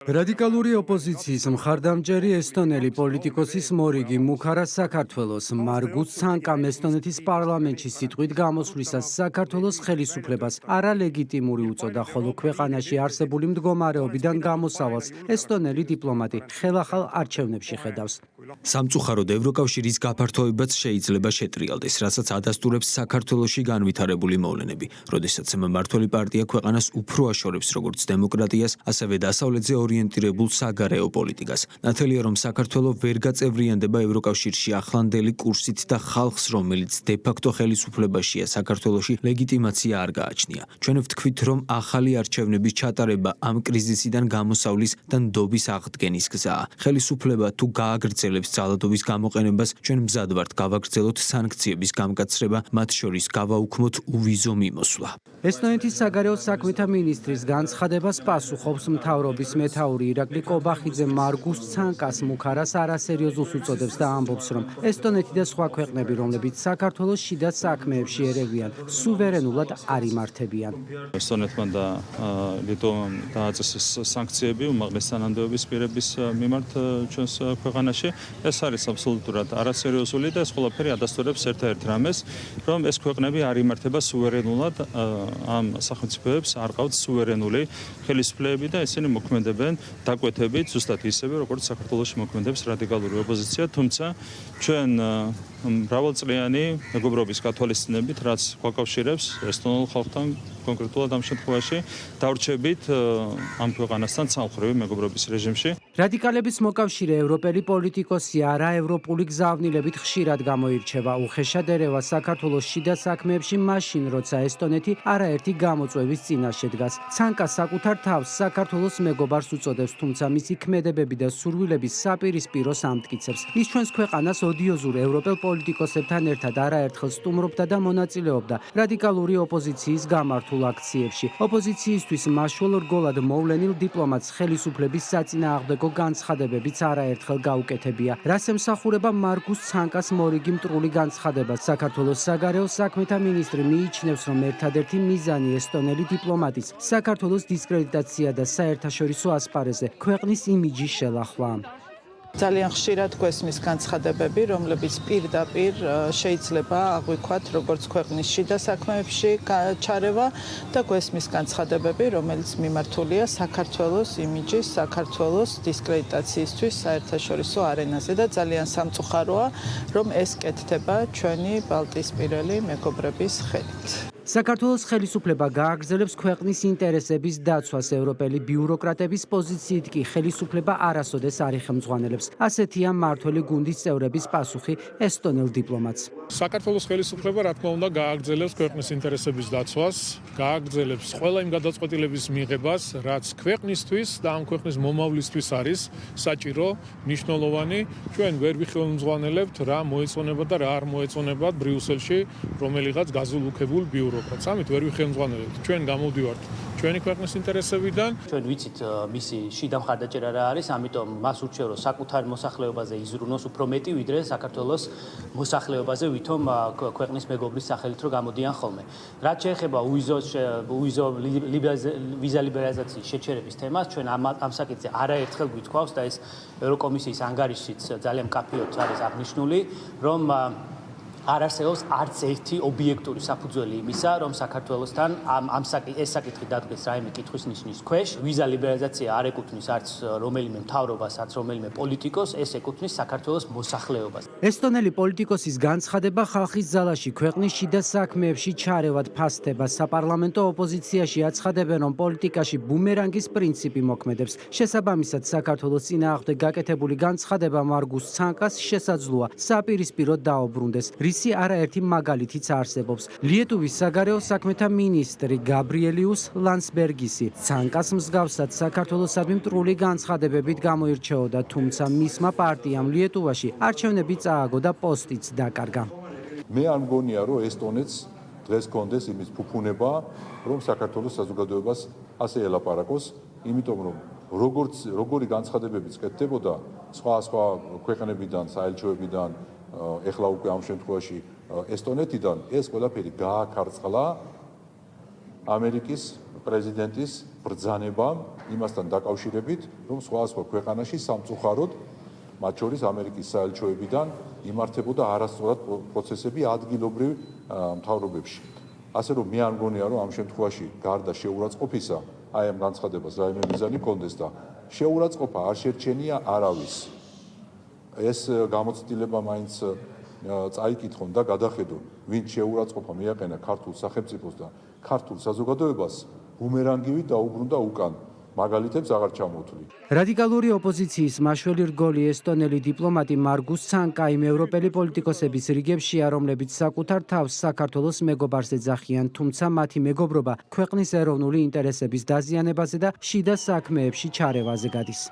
რადიკალური ოპოზიციის მხარდამჭერი ესტონელი პოლიტიკოსის მორიგი მუქარას საქართველოს მარგუც ცანკამ ესტონეთის პარლამენტში სიტყვით გამოსვლისას საქართველოს ხელისუფლებას არალეგიტიმური უწოდა, ხოლო ქვეყანაში არსებული მდგომარეობიდან გამოსავალს ესტონელი დიპლომატი ხელახალ არჩევნებში ხედავს. სამწუხაროდ ევროკავშირის გაფართოებაც შეიძლება შეტრიალდეს, რასაც ადასტურებს საქართველოში განვითარებული მოვლენები, როდესაც მმართველი პარტია ქვეყანას უფრო აშორებს როგორც დემოკრატიას, ასევე დასავლეთზე ორიენტირებულ საგარეო პოლიტიკას. ნათელია, რომ საქართველო ვერ გაწევრიანდება ევროკავშირში ახლანდელი კურსით და ხალხს, რომელიც დე-ფაქტო ხელისუფლებაშია საქართველოში, ლეგიტიმაცია არ გააჩნია. ჩვენ ვთქვით, რომ ახალი არჩევნების ჩატარება ამ კრიზისიდან გამოსავლის და ნდობის აღდგენის გზაა. ხელისუფლება თუ გააგრძელებს ძალადობის გამოყენებას, ჩვენ მზად ვართ გავაგრძელოთ სანქციების გამკაცრება, მათ შორის გავაუქმოთ უვიზო მიმოსვლა. ესტონეთის საგარეო საქმეთა მინისტრის განცხადებას პასუხობს მთავრობის მეთაური ირაკლი კობახიძე მარგუს ცანკას მუქარას არასერიოზულს უწოდებს და ამბობს, რომ ესტონეთი და სხვა ქვეყნები, რომლებიც საქართველოს შიდა საქმეებში ერევიან, სუვერენულად არ იმართებიან. ესტონეთმა და ლიტვამ დააწესეს სანქციები უმაღლეს სანანდებობის პირების მიმართ ჩვენს ქვეყანაში. ეს არის აბსოლუტურად არასერიოზული და ეს ყველაფერი ადასტურებს ერთ-ერთ რამეს, რომ ეს ქვეყნები არ იმართება სუვერენულად, ამ სახელმწიფოებს არ ყავთ სუვერენული ხელისუფლებები და ესენი მოქმედებენ დაკვეთებით, ზუსტად ისევე, როგორც საქართველოში მოქმედებს რადიკალური ოპოზიცია, თუმცა ჩვენ მრავალწლიანი მეგობრობის გათვალისწინებით, რაც გვაკავშირებს ესტონურ ხალხთან კონკრეტულად ამ შემთხვევაში, დავრჩებით ამ ქვეყანასთან ცალმხრივი მეგობრობის რეჟიმში. რადიკალების მოკავშირე ევროპელი პოლიტიკოსი არაევროპული გზავნილებით ხშირად გამოირჩევა. უხეშად ერევა საქართველოს შიდა საქმეებში მაშინ, როცა ესტონეთი არაერთი გამოწვევის წინაშე დგას. ცანკა საკუთარ თავს საქართველოს მეგობარს უწოდებს, თუმცა მისი ქმედებები და სურვილების საპირისპიროს ამტკიცებს. ის ჩვენს ქვეყანას ოდიოზურ ევროპელ პოლიტიკოსებთან ერთად არაერთხელ სტუმრობდა და მონაწილეობდა რადიკალური ოპოზიციის გამართულ აქციებში. ოპოზიციისთვის მაშველო რგოლად მოვლენილ დიპლომატს ხელისუფლების საწინააღმდეგო განცხადებებიც არაერთხელ გაუკეთებია. რას ემსახურება მარგუს ცანკას მორიგი მტრული განცხადება? საქართველოს საგარეო საქმეთა მინისტრი მიიჩნევს, რომ ერთადერთი მიზანი ესტონელი დიპლომატის საქართველოს დისკრედიტაცია და საერთაშორისო ასპარეზზე ქვეყნის იმიჯის შელახვა. ძალიან ხშირად გვესმის განცხადებები, რომლებიც პირდაპირ შეიძლება აღვიქვათ როგორც ქვეყნის შიდა საქმეებში ჩარევა და გვესმის განცხადებები, რომელიც მიმართულია საქართველოს იმიჯის, საქართველოს დისკრედიტაციისთვის საერთაშორისო არენაზე და ძალიან სამწუხაროა, რომ ეს კეთდება ჩვენი ბალტიისპირელი მეგობრების ხელით. საქართველოს ხელისუფლება გააგრძელებს ქვეყნის ინტერესების დაცვას. ევროპელი ბიუროკრატების პოზიციით კი ხელისუფლება არასოდეს არ იხელმძღვანელებს. ასეთია მმართველი გუნდის წევრების პასუხი ესტონელ დიპლომატს. საქართველოს ხელისუფლება, რა თქმა უნდა, გააგრძელებს ქვეყნის ინტერესების დაცვას, გააგრძელებს ყველა იმ გადაწყვეტილების მიღებას, რაც ქვეყნისთვის და ამ ქვეყნის მომავლისთვის არის საჭირო, მნიშვნელოვანი. ჩვენ ვერ ვიხელმძღვანელებთ, რა მოეწონება და რა არ მოეწონება ბრიუსელში რომელიღაც გაზულუქებულ ბიუროკრატს. ამით ვერ ვიხელმძღვანელებთ. ჩვენ გამოვდივართ ჩვენი ქვეყნის ინტერესებიდან. ჩვენ ვიცით მისი შიდა მხარდაჭერა რა არის, ამიტომ მას ურჩევ, რომ საკუთარ მოსახლეობაზე იზრუნოს უფრო მეტი, ვიდრე საქართველოს მოსახლეობაზე, ვითომ ქვეყნის მეგობრის სახელით რომ გამოდიან ხოლმე. რაც შეეხება უვიზო ვიზა ლიბერალიზაციის შეჩერების თემას, ჩვენ ამ საკითხზე არაერთხელ გვითხოვს და ეს ევროკომისიის ანგარიშშიც ძალიან მკაფიოდ არის აღნიშნული, რომ არ არსებობს არც ერთი ობიექტური საფუძველი იმისა, რომ საქართველოსთან ეს საკითხი დადგეს რაიმე კითხვის ნიშნის ქვეშ. ვიზა ლიბერალიზაცია არ ეკუთვნის არც რომელიმე მთავრობას, არც რომელიმე პოლიტიკოს, ეს ეკუთვნის საქართველოს მოსახლეობას. ესტონელი პოლიტიკოსის განცხადება ხალხის ძალაში ქვეყნის შიდა საქმეებში ჩარევად ფასდება. საპარლამენტო ოპოზიციაში აცხადებენ, რომ პოლიტიკაში ბუმერანგის პრინციპი მოქმედებს. შესაბამისად, საქართველოს წინააღმდეგ გაკეთებული განცხადება მარგუს ცანკას შესაძლოა საპირისპიროდ დაუბრუნდეს. რისი არაერთი მაგალითიც არსებობს. ლიეტუვის საგარეო საქმეთა მინისტრი გაბრიელიუს ლანსბერგისი ცანკას მსგავსად საქართველოსადმი მტრული განცხადებებით გამოირჩეოდა, თუმცა მისმა პარტიამ ლიეტუვაში არჩევნები წააგო და პოსტიც დაკარგა. მე არ მგონია, რომ ესტონეთს დღეს კონდეს იმის ფუფუნება, რომ საქართველოს საზოგადოებას ასე ელაპარაკოს, იმიტომ რომ როგორი განცხადებებიც კეთდებოდა სხვა ქვეყნებიდან, საელჩოებიდან, ეხლა უკვე ამ შემთხვევაში ესტონეთიდან ეს ყველაფერი გააქარწყლა ამერიკის პრეზიდენტის ბრძანებამ იმასთან დაკავშირებით, რომ სხვადასხვა ქვეყანაში სამწუხაროდ, მათ შორის ამერიკის საელჩოებიდან იმართებოდა არასწორად პროცესები ადგილობრივ მთავრობებში. ასე რომ მე არ მგონია, რომ ამ შემთხვევაში გარდა შეურაცხყოფისა, აი ამ განცხადებას რაიმე მიზანი კონდეს და შეურაცხყოფა არ შერჩენია არავის. ეს გამოცდილება მაინც წაიკითხონ და გადახედონ, ვინ შეურაცხყოფა მიაყენა ქართულ სახელმწიფოს და ქართულ საზოგადოებას, ბუმერანგივით დაუბრუნდა უკან. მაგალითებს აღარ ჩამოვთვლი. რადიკალური ოპოზიციის მაშველი რგოლი ესტონელი დიპლომატი მარგუს ცანკაიმ ევროპელი პოლიტიკოსების რიგებშია, რომლებიც საკუთარ თავს საქართველოს მეგობარს ეძახიან, თუმცა მათი მეგობრობა ქვეყნის ეროვნული ინტერესების დაზიანებაზე და შიდა საქმეებში ჩარევაზე გადის.